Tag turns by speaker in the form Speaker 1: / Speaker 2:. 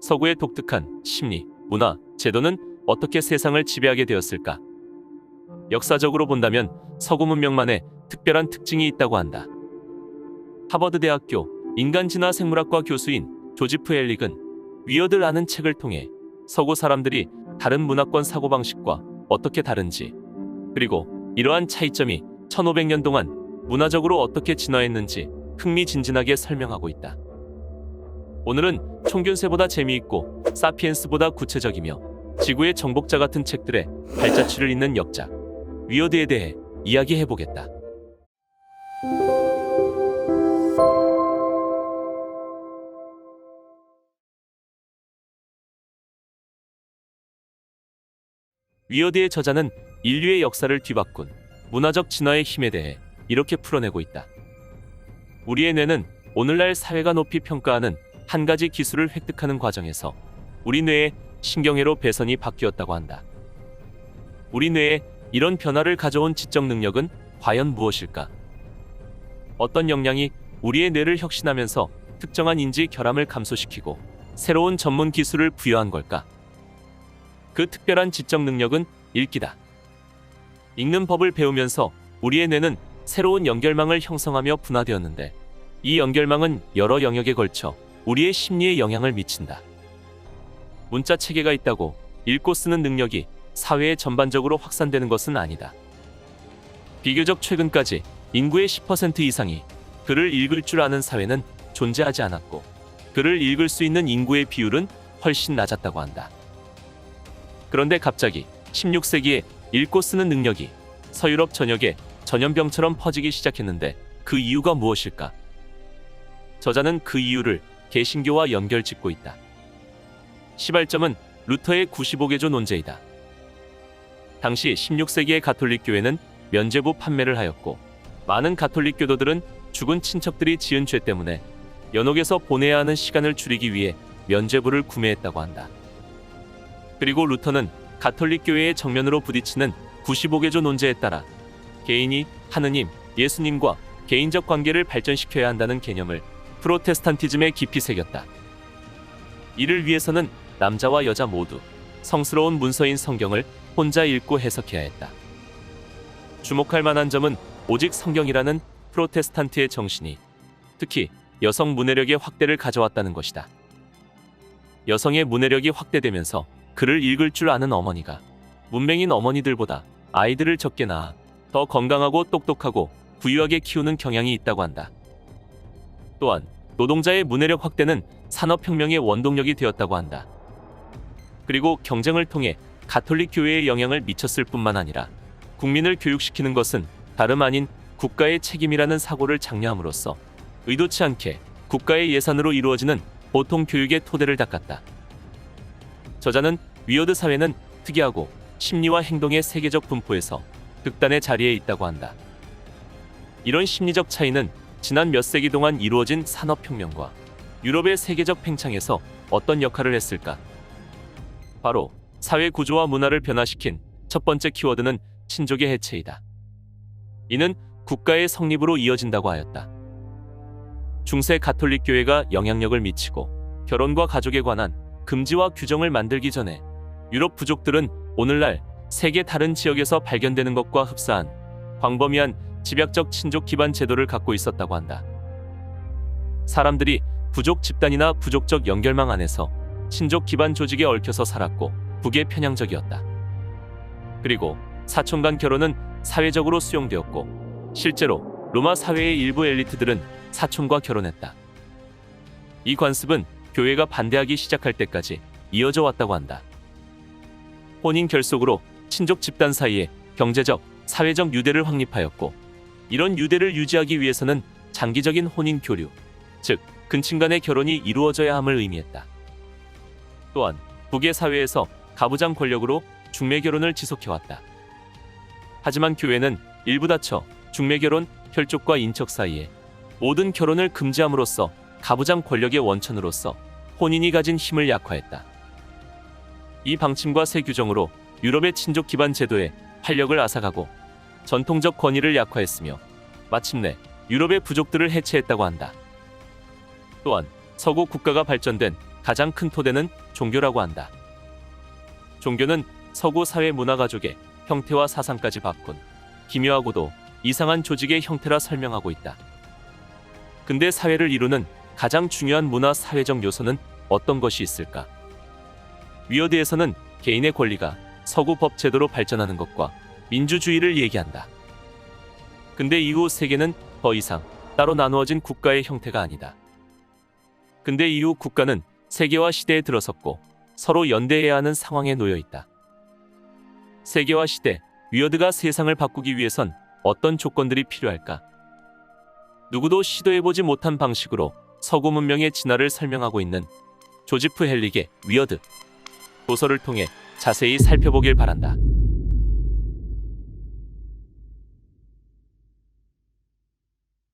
Speaker 1: 서구의 독특한 심리, 문화, 제도는 어떻게 세상을 지배하게 되었을까? 역사적으로 본다면 서구 문명만의 특별한 특징이 있다고 한다. 하버드 대학교 인간진화 생물학과 교수인 조지프 엘릭은 위어드라는 책을 통해 서구 사람들이 다른 문화권 사고방식과 어떻게 다른지, 그리고 이러한 차이점이 1500년 동안 문화적으로 어떻게 진화했는지 흥미진진하게 설명하고 있다. 오늘은 총균세보다 재미있고 사피엔스보다 구체적이며 지구의 정복자 같은 책들의 발자취를 잇는 역작 위어드에 대해 이야기해보겠다. 위어드의 저자는 인류의 역사를 뒤바꾼 문화적 진화의 힘에 대해 이렇게 풀어내고 있다. 우리의 뇌는 오늘날 사회가 높이 평가하는 한 가지 기술을 획득하는 과정에서 우리 뇌의 신경회로 배선이 바뀌었다고 한다. 우리 뇌에 이런 변화를 가져온 지적 능력은 과연 무엇일까? 어떤 역량이 우리의 뇌를 혁신하면서 특정한 인지 결함을 감소시키고 새로운 전문 기술을 부여한 걸까? 그 특별한 지적 능력은 읽기다. 읽는 법을 배우면서 우리의 뇌는 새로운 연결망을 형성하며 분화되었는데, 이 연결망은 여러 영역에 걸쳐 우리의 심리에 영향을 미친다. 문자 체계가 있다고 읽고 쓰는 능력이 사회에 전반적으로 확산되는 것은 아니다. 비교적 최근까지 인구의 10% 이상이 글을 읽을 줄 아는 사회는 존재하지 않았고, 글을 읽을 수 있는 인구의 비율은 훨씬 낮았다고 한다. 그런데 갑자기 16세기에 읽고 쓰는 능력이 서유럽 전역에 전염병처럼 퍼지기 시작했는데 그 이유가 무엇일까? 저자는 그 이유를 개신교와 연결짓고 있다. 시발점은 루터의 95개조 논제이다. 당시 16세기의 가톨릭 교회는 면죄부 판매를 하였고, 많은 가톨릭 교도들은 죽은 친척들이 지은 죄 때문에 연옥에서 보내야 하는 시간을 줄이기 위해 면죄부를 구매했다고 한다. 그리고 루터는 가톨릭 교회의 정면으로 부딪히는 95개조 논제에 따라 개인이 하느님, 예수님과 개인적 관계를 발전시켜야 한다는 개념을 프로테스탄티즘에 깊이 새겼다. 이를 위해서는 남자와 여자 모두 성스러운 문서인 성경을 혼자 읽고 해석해야 했다. 주목할 만한 점은 오직 성경이라는 프로테스탄트의 정신이 특히 여성 문해력의 확대를 가져왔다는 것이다. 여성의 문해력이 확대되면서 글을 읽을 줄 아는 어머니가 문맹인 어머니들보다 아이들을 적게 낳아 더 건강하고 똑똑하고 부유하게 키우는 경향이 있다고 한다. 또한 노동자의 문해력 확대는 산업혁명의 원동력이 되었다고 한다. 그리고 경쟁을 통해 가톨릭 교회에 영향을 미쳤을 뿐만 아니라 국민을 교육시키는 것은 다름 아닌 국가의 책임이라는 사고를 장려함으로써 의도치 않게 국가의 예산으로 이루어지는 보통 교육의 토대를 닦았다. 저자는 위어드 사회는 특이하고 심리와 행동의 세계적 분포에서 극단의 자리에 있다고 한다. 이런 심리적 차이는 지난 몇 세기 동안 이루어진 산업혁명과 유럽의 세계적 팽창에서 어떤 역할을 했을까? 바로 사회 구조와 문화를 변화시킨 첫 번째 키워드는 친족의 해체이다. 이는 국가의 성립으로 이어진다고 하였다. 중세 가톨릭 교회가 영향력을 미치고 결혼과 가족에 관한 금지와 규정을 만들기 전에 유럽 부족들은 오늘날 세계 다른 지역에서 발견되는 것과 흡사한 광범위한 집약적 친족 기반 제도를 갖고 있었다고 한다. 사람들이 부족 집단이나 부족적 연결망 안에서 친족 기반 조직에 얽혀서 살았고 북에 편향적이었다. 그리고 사촌 간 결혼은 사회적으로 수용되었고, 실제로 로마 사회의 일부 엘리트들은 사촌과 결혼했다. 이 관습은 교회가 반대하기 시작할 때까지 이어져 왔다고 한다. 혼인 결속으로 친족 집단 사이에 경제적, 사회적 유대를 확립하였고, 이런 유대를 유지하기 위해서는 장기적인 혼인 교류, 즉 근친 간의 결혼이 이루어져야 함을 의미했다. 또한 북의 사회에서 가부장 권력으로 중매 결혼을 지속해왔다. 하지만 교회는 일부 다쳐 중매 결혼, 혈족과 인척 사이에 모든 결혼을 금지함으로써 가부장 권력의 원천으로서 혼인이 가진 힘을 약화했다. 이 방침과 새 규정으로 유럽의 친족 기반 제도에 활력을 앗아가고 전통적 권위를 약화했으며 마침내 유럽의 부족들을 해체했다고 한다. 또한 서구 국가가 발전된 가장 큰 토대는 종교라고 한다. 종교는 서구 사회 문화 가족의 형태와 사상까지 바꾼 기묘하고도 이상한 조직의 형태라 설명하고 있다. 근대 사회를 이루는 가장 중요한 문화 사회적 요소는 어떤 것이 있을까? 위어드에서는 개인의 권리가 서구 법 제도로 발전하는 것과 민주주의를 얘기한다. 근대 이후 세계는 더 이상 따로 나누어진 국가의 형태가 아니다. 근대 이후 국가는 세계화 시대에 들어섰고 서로 연대해야 하는 상황에 놓여 있다. 세계화 시대, 위어드가 세상을 바꾸기 위해선 어떤 조건들이 필요할까? 누구도 시도해보지 못한 방식으로 서구 문명의 진화를 설명하고 있는 조지프 헬릭의 위어드 도서를 통해 자세히 살펴보길 바란다.